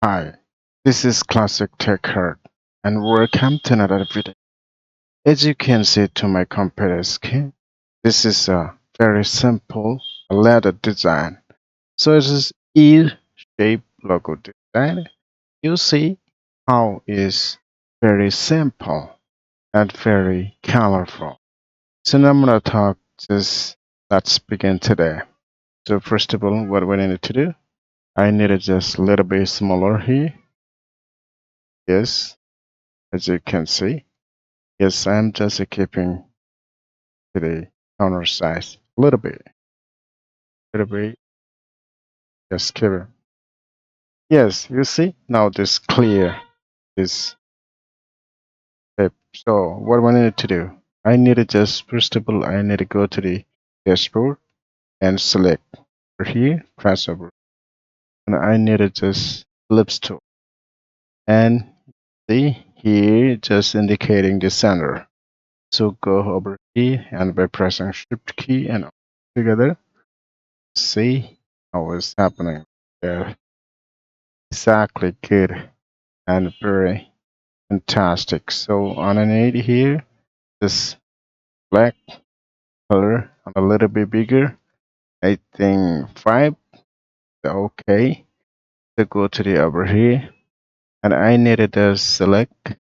Hi, this is Classic Techart and welcome to another video. As you can see to my computer screen, this is a very simple letter design. So it is E-shaped logo design. You see how is very simple and very colorful. So now I'm gonna talk just let's begin today. So first of all, what we need to do? I need it just a little bit smaller here. Yes, as you can see. Yes, I'm just keeping to the corner size a little bit, just keep it. Yes, you see, now this clear, this shape. So what I need to do, I need to just, first of all, I need to go to the dashboard and select over here, press over. And I need to just ellipse tool. And see here, just indicating the center. So go over here and by pressing shift key and together, see how it's happening there. Exactly, good and very fantastic. So underneath here, this black color and a little bit bigger. I think 5. Okay. So go to the over here, and I needed to select.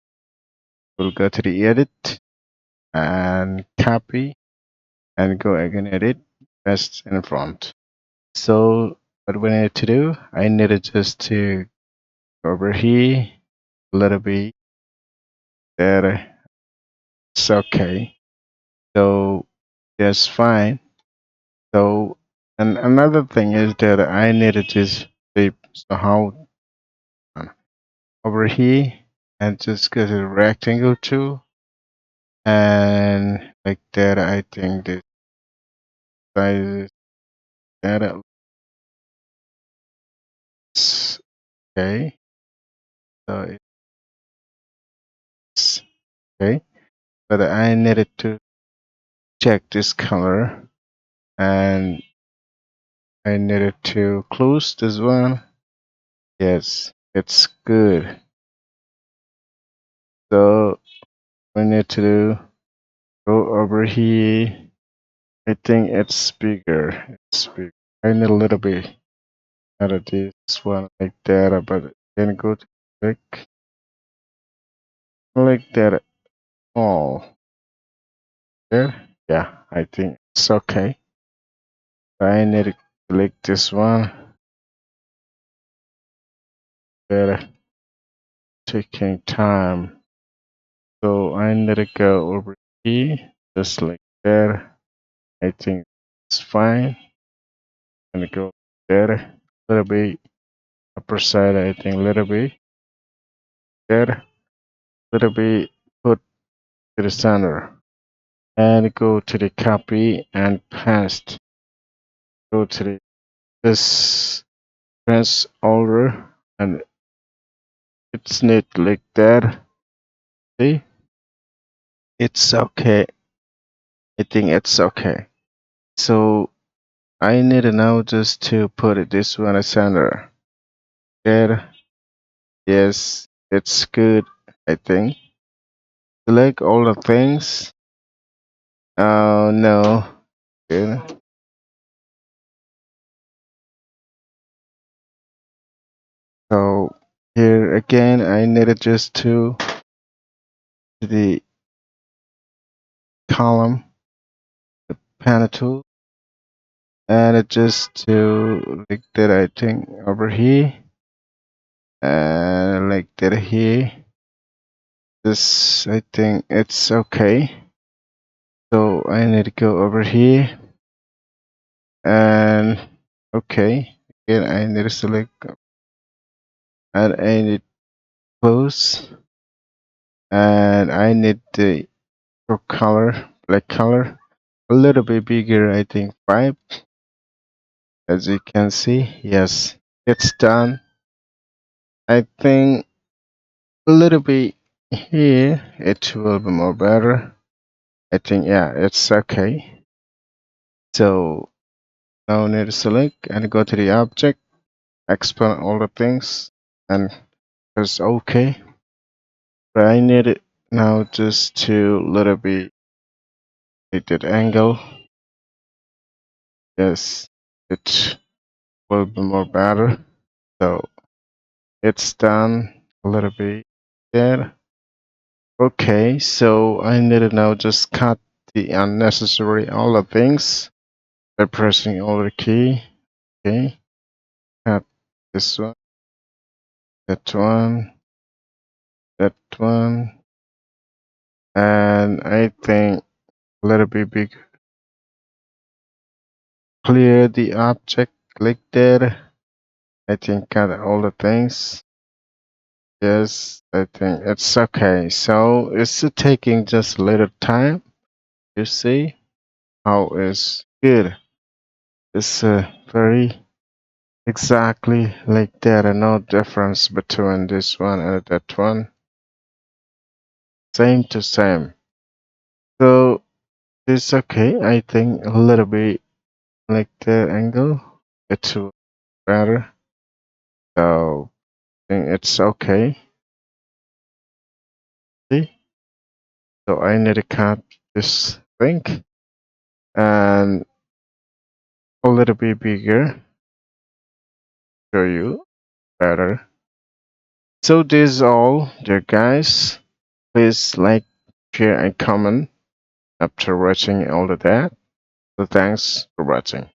We'll go to the edit and copy and go again edit, paste in front. So what we need to do, I needed just to go over here a little bit. There, it's okay. So that's fine. So, and another thing is that I needed this shape somehow over here and just get a rectangle too. And like that, I think this size is that it's okay. So it's okay. But I needed to check this color and I needed to close this one. Yes, it's good. So we need to go over here. I think it's bigger. It's big. I need a little bit out of this one like that, but then go to like that all there. Yeah, I think it's okay. I need to click this one. Better taking time. So I need to go over here, just like that. I think it's fine. And go there. A little bit upper side, I think a little bit there. A little bit put to the center. And go to the copy and paste. Go to this press order and it's neat like that. See, it's okay. I think it's okay. So I need to now just to put it this one at center. There, yes, it's good. I think select all the things. Oh no, good. So here again, I needed just to the column, the panel tool, and it just to like that. I think over here, and like that here. This I think it's okay. So I need to go over here and okay. Again, I need to select and I need close and I need the color, black color, a little bit bigger. I think 5. As you can see, yes, it's done. I think a little bit here, it will be more better. I think yeah, it's okay. So now I need to select and go to the object, expand all the things, and it's okay. But I need it now just to little bit at that angle. Yes, it will be more better. So it's done a little bit there. Okay, so I need to now just cut the unnecessary all the things by pressing all the key. Okay, cut this one, that one, that one, and I think a little bit big. Clear the object, click there. I think cut all the things. Yes, I think it's okay. So it's taking just a little time. You see how it's good. It's very exactly like that, and no difference between this one and that one. Same to same. So it's okay. I think a little bit like that angle. It's better. So I think it's okay. See? So I need to cut this link and a little bit bigger. Show you better. So this is all there, guys. Please like, share, and comment after watching all of that. So thanks for watching.